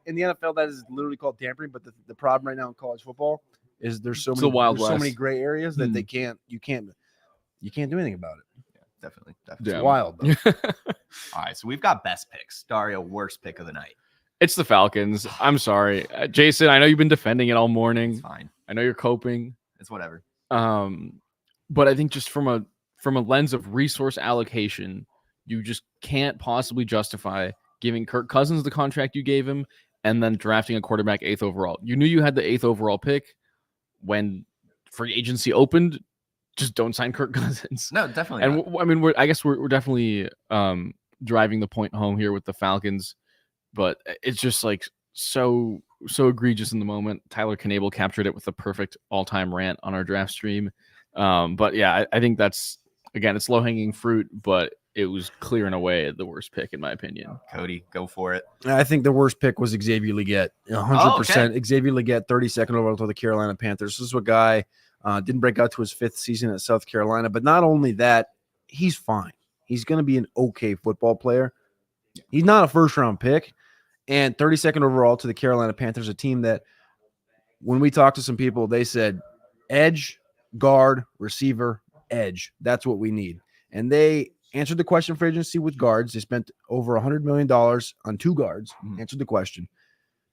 in the NFL that is literally called tampering. But the problem right now in college football is there's so many gray areas that you can't do anything about it. Yeah, definitely. It's wild. All right, so we've got best picks. Dario, worst pick of the night. It's the Falcons. I'm sorry. Jason, I know you've been defending it all morning. It's fine. I know you're coping. It's whatever. But I think just from a lens of resource allocation, you just can't possibly justify giving Kirk Cousins the contract you gave him and then drafting a quarterback 8th overall. You knew you had the 8th overall pick when free agency opened. Just don't sign Kirk Cousins. No, definitely. And I mean, we're definitely driving the point home here with the Falcons. But it's just like so egregious in the moment. Tyler Knable captured it with the perfect all-time rant on our draft stream. But yeah, I think that's, again, it's low-hanging fruit, but it was clear and away the worst pick in my opinion. Cody, go for it. I think the worst pick was Xaiver Leggett. 100%. Xaiver Leggett, 32nd overall to the Carolina Panthers. This is a guy didn't break out to his 5th season at South Carolina, but not only that, he's fine. He's going to be an okay football player. He's not a first-round pick. And 32nd overall to the Carolina Panthers, a team that when we talked to some people, they said edge, guard, receiver, edge. That's what we need. And they answered the question for agency with guards. They spent over $100 million on 2 guards, answered the question.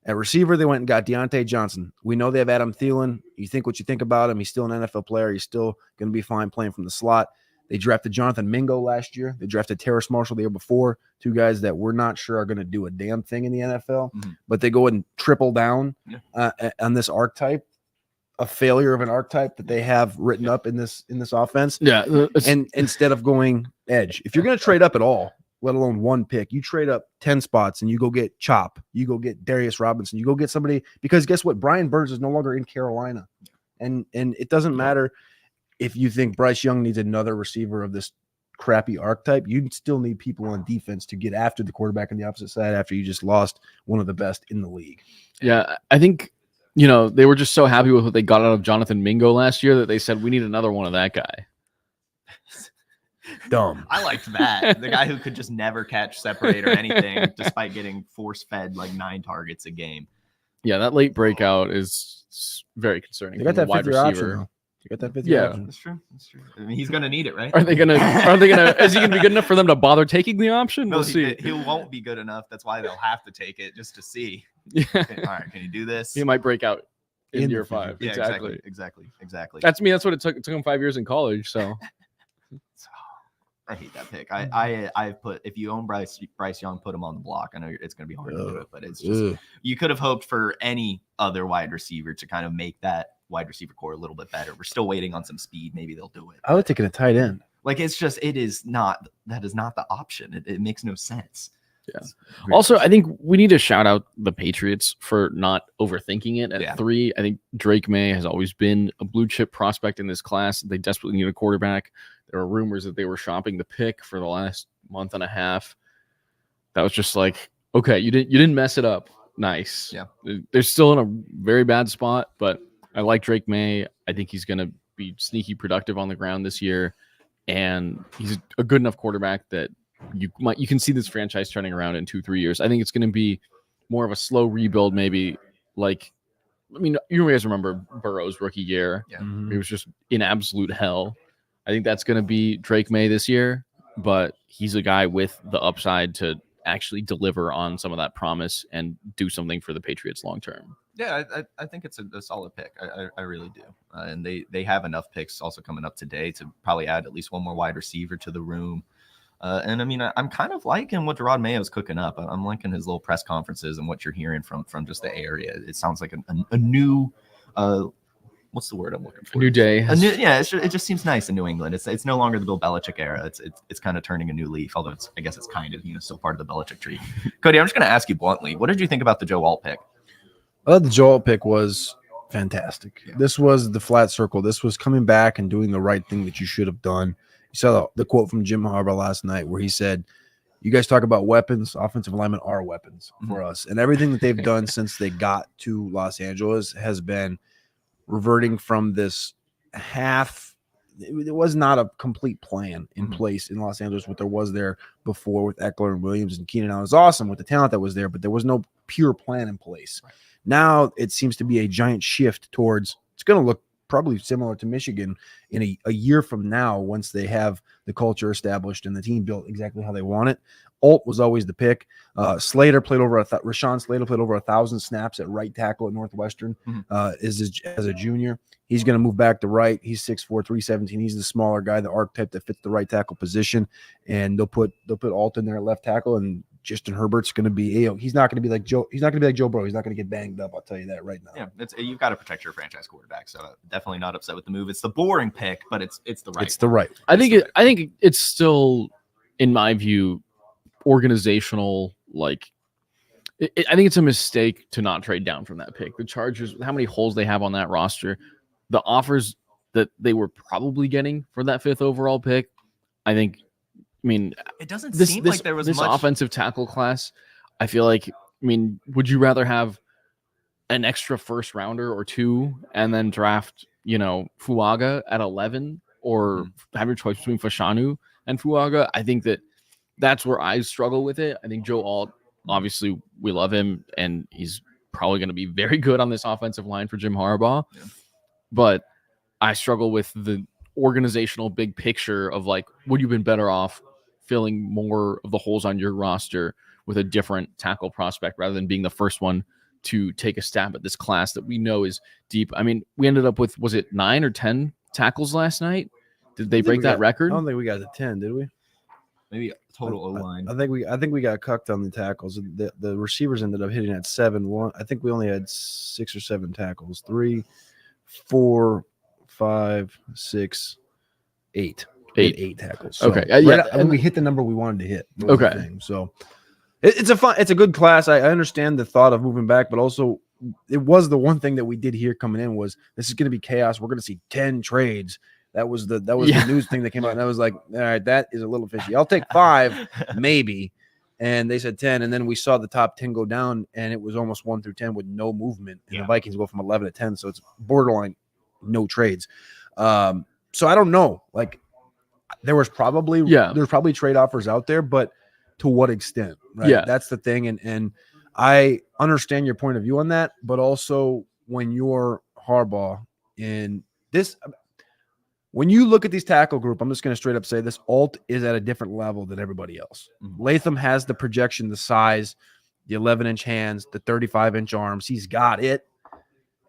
At receiver, they went and got Deontay Johnson. We know they have Adam Thielen. You think what you think about him. He's still an NFL player. He's still going to be fine playing from the slot. They drafted Jonathan Mingo last year. They drafted Terrace Marshall the year before, 2 guys that we're not sure are going to do a damn thing in the NFL. But they go and triple down on this archetype, a failure of an archetype that they have written up in this offense. Yeah, and instead of going edge, if you're going to trade up at all, let alone 1 pick, you trade up 10 spots and you go get Chop, you go get Darius Robinson, you go get somebody, because guess what? Brian Burns is no longer in Carolina, and it doesn't matter. If you think Bryce Young needs another receiver of this crappy archetype, you still need people on defense to get after the quarterback on the opposite side after you just lost one of the best in the league. Yeah, I think they were just so happy with what they got out of Jonathan Mingo last year that they said, we need another one of that guy. Dumb. I liked that. The guy who could just never catch, separate, or anything, despite getting force-fed like 9 targets a game. Yeah, that late breakout is very concerning. They got from a that wide 5th-year option, receiver. though. You got that 5th year Yeah. option. That's true. That's true. I mean, he's going to need it, right? Are they gonna? Is he gonna be good enough for them to bother taking the option? No, We'll see. he won't be good enough. That's why they'll have to take it just to see. Yeah. Okay, all right, can you do this? He might break out in In year the future. 5. Yeah, Exactly. exactly. That's me. That's what it took. It took him 5 years in college. So I hate that pick. I've put, if you own Bryce Young, put him on the block. I know it's going to be hard to do it, but it's just, you could have hoped for any other wide receiver to kind of make that wide receiver core a little bit better. We're still waiting on some speed. Maybe they'll do it. I would have taken a tight end. Like, it's just, that is not the option. It makes no sense. Yeah. Also, I think we need to shout out the Patriots for not overthinking it at 3. I think Drake Maye has always been a blue chip prospect in this class. They desperately need a quarterback. There were rumors that they were shopping the pick for the last month and a half. That was just like, okay, you didn't mess it up. Nice. Yeah. They're still in a very bad spot, but I like Drake Maye. I think he's going to be sneaky productive on the ground this year, and he's a good enough quarterback that you can see this franchise turning around in 2-3 years. I think it's going to be more of a slow rebuild, maybe. Like, I mean, you guys remember Burrow's rookie year? Yeah. He was just in absolute hell. I think that's going to be Drake Maye this year, but he's a guy with the upside to actually deliver on some of that promise and do something for the Patriots long term. Yeah, I think it's a solid pick. I really do. And they have enough picks also coming up today to probably add at least one more wide receiver to the room. And I mean, I'm kind of liking what Gerard Mayo's cooking up. I'm liking his little press conferences and what you're hearing from just the area. It sounds like a new, what's the word I'm looking for? A new day. It just seems nice in New England. It's no longer the Bill Belichick era. It's kind of turning a new leaf, although I guess it's kind of, still part of the Belichick tree. Cody, I'm just going to ask you bluntly, what did you think about the Joe Alt pick? I thought the Joe Alt pick was fantastic. Yeah. This was the flat circle. This was coming back and doing the right thing that you should have done. You saw the quote from Jim Harbaugh last night where he said, you guys talk about weapons. Offensive linemen are weapons for us. And everything that they've done since they got to Los Angeles has been reverting from this half. It was not a complete plan in place in Los Angeles, what there was there before with Eckler and Williams and Keenan Allen. It was awesome with the talent that was there, but there was no pure plan in place. Right. Now it seems to be a giant shift towards, it's going to look probably similar to Michigan in a year from now, once they have the culture established and the team built exactly how they want it. Alt was always the pick. Slater played over Rashawn Slater played over 1,000 snaps at right tackle at Northwestern as a junior. He's going to move back to right. He's 6'4", 317. He's the smaller guy, the archetype that fits the right tackle position. And they'll put Alt in there at left tackle, and Justin Herbert's going to be he's not going to be like Joe. He's not going to be like Joe Burrow. He's not going to get banged up. I'll tell you that right now. Yeah, you've got to protect your franchise quarterback. So definitely not upset with the move. It's the boring pick, but it's the right. It's the right. I think it's still, in my view, organizational. Like, I think it's a mistake to not trade down from that pick. The Chargers, how many holes they have on that roster, the offers that they were probably getting for that 5th overall pick, I mean, it doesn't seem like there was this much offensive tackle class. I feel like, would you rather have an extra first rounder or 2 and then draft, Fuaga at 11, or have your choice between Fashanu and Fuaga? I think that's where I struggle with it. I think Joe Alt, obviously we love him and he's probably going to be very good on this offensive line for Jim Harbaugh. Yeah. But I struggle with the organizational big picture of, like, would you have been better off filling more of the holes on your roster with a different tackle prospect rather than being the first one to take a stab at this class that we know is deep? I mean, we ended up with, was it 9 or 10 tackles last night? Did they break that record? I don't think we got to 10, did we? Maybe total O-line. I think we got cucked on the tackles. The receivers ended up hitting at 7. I think we only had 6 or 7 tackles. 3, 4, 5, 6, 8. 8 tackles. So, okay. And we hit the number we wanted to hit. Okay. So it's a good class. I understand the thought of moving back, but also it was the one thing that we did hear coming in was this is going to be chaos. We're going to see 10 trades. That was the news thing that came out, and I was like, all right, that is a little fishy. I'll take 5, maybe. and they said 10, and then we saw the top 10 go down, and it was almost 1 through 10 with no movement, and the Vikings go from 11 to 10, so it's borderline no trades. So I don't know. Like, there's probably trade offers out there, but to what extent? Right? Yeah, that's the thing, and I understand your point of view on that, but also when you're Harbaugh in this. When you look at these tackle group, I'm just going to straight up say this: Alt is at a different level than everybody else. Latham has the projection, the size, the 11-inch hands, the 35-inch arms. He's got it,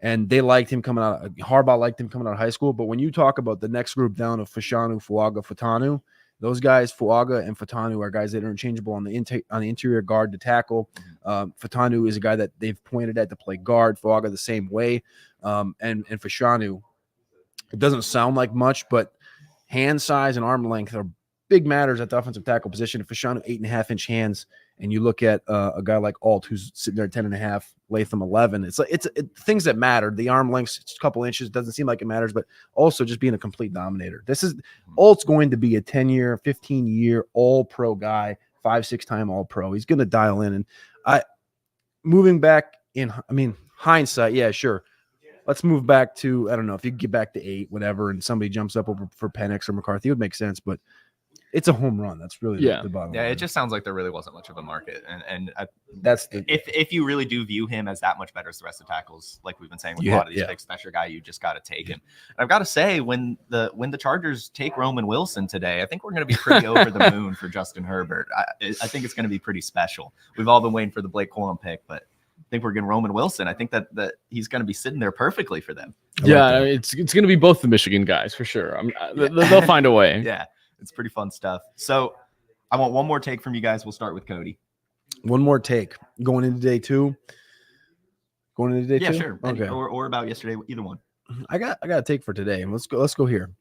and they liked him coming out. Harbaugh liked him coming out of high school. But when you talk about the next group down of Fashanu, Fuaga, Fatanu, those guys, Fuaga and Fatanu, are guys that are interchangeable on the interior guard to tackle. Fatanu is a guy that they've pointed at to play guard. Fuaga the same way, and Fashanu. It doesn't sound like much, but hand size and arm length are big matters at the offensive tackle position. If Fashanu 8.5-inch hands, and you look at a guy like Alt who's sitting there at 10.5, Latham 11, it's things that matter. The arm length's a couple inches, doesn't seem like it matters, but also just being a complete dominator. Alt's going to be a 10-year, 15-year All-Pro guy, 5-6-time All-Pro. He's going to dial in, and moving back hindsight, yeah, sure. Let's move back to, I don't know, if you get back to 8, whatever, and somebody jumps up over for Penix or McCarthy, it would make sense, but it's a home run. That's really the bottom line. It just sounds like there really wasn't much of a market. And that's if you really do view him as that much better as the rest of tackles, like we've been saying with a lot of these picks, that's your guy. You just got to take him. And I've got to say, when the Chargers take Roman Wilson today, I think we're going to be pretty over the moon for Justin Herbert. I think it's going to be pretty special. We've all been waiting for the Blake Corum pick, but I think we're getting Roman Wilson. I think that he's going to be sitting there perfectly for them. It's going to be both the Michigan guys for sure. They'll find a way. Yeah, it's pretty fun stuff. So I want one more take from you guys. We'll start with Cody. One more take going into day 2. Yeah, sure. Okay. Or about yesterday, either one. I got a take for today, and let's go here.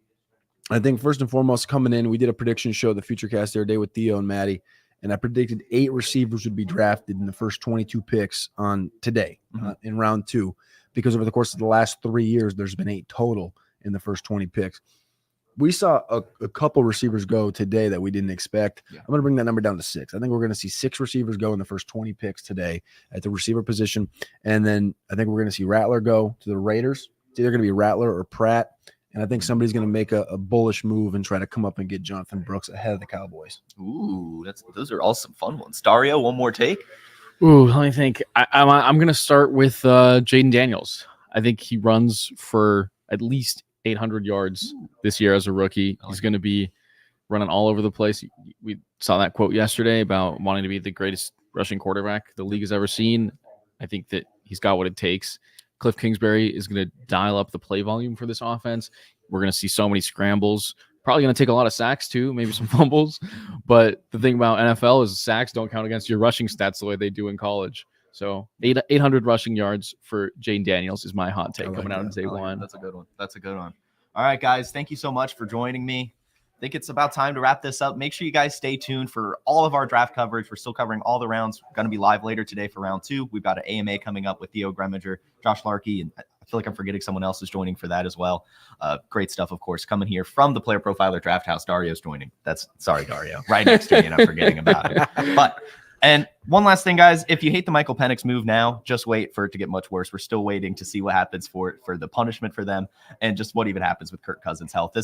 I think first and foremost, coming in, we did a prediction show, the Futurecast, the other day with Theo and Matty. And I predicted 8 receivers would be drafted in the first 22 picks on today in round 2, because over the course of the last 3 years, there's been 8 total in the first 20 picks. We saw a couple receivers go today that we didn't expect. I'm going to bring that number down to 6. I think we're going to see 6 receivers go in the first 20 picks today at the receiver position. And then I think we're going to see Rattler go to the Raiders. It's either going to be Rattler or Pratt. And I think somebody's going to make a bullish move and try to come up and get Jonathan Brooks ahead of the Cowboys. Ooh, those are all some fun ones. Dario, one more take? Ooh, let me think. I'm going to start with Jayden Daniels. I think he runs for at least 800 yards this year as a rookie. He's going to be running all over the place. We saw that quote yesterday about wanting to be the greatest rushing quarterback the league has ever seen. I think that he's got what it takes. Cliff Kingsbury is going to dial up the play volume for this offense. We're going to see so many scrambles. Probably going to take a lot of sacks too, maybe some fumbles. But the thing about NFL is sacks don't count against your rushing stats the way they do in college. So 800 rushing yards for Jayden Daniels is my hot take coming out of day 1. That's a good one. That's a good one. All right, guys. Thank you so much for joining me. I think it's about time to wrap this up. Make sure you guys stay tuned for all of our draft coverage. We're still covering all the rounds. We're going to be live later today for round 2. We've got an AMA coming up with Theo Greminger, Josh Larkey, and I feel like I'm forgetting someone else is joining for that as well. Great stuff, of course, coming here from the Player Profiler Draft House. Dario's joining. Sorry, Dario, right next to me, and I'm forgetting about it. And one last thing, guys, if you hate the Michael Penix move now, just wait for it to get much worse. We're still waiting to see what happens for the punishment for them and just what even happens with Kirk Cousins' health.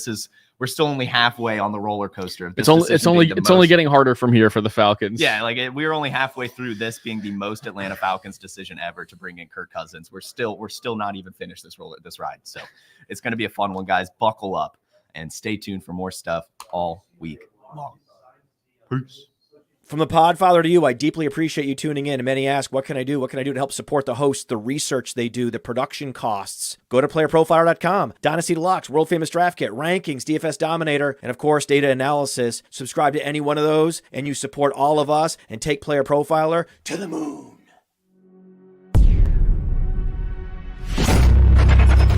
We're still only halfway on the roller coaster. It's only getting harder from here for the Falcons. Yeah, we're only halfway through this being the most Atlanta Falcons decision ever to bring in Kirk Cousins. We're still not even finished this ride. So it's going to be a fun one, guys. Buckle up and stay tuned for more stuff all week long. Peace. From the Podfather to you, I deeply appreciate you tuning in. And many ask, what can I do? What can I do to help support the hosts, the research they do, the production costs? Go to PlayerProfiler.com. Dynasty Deluxe, World Famous Draft Kit, Rankings, DFS Dominator, and of course, Data Analysis. Subscribe to any one of those, and you support all of us and take Player Profiler to the moon.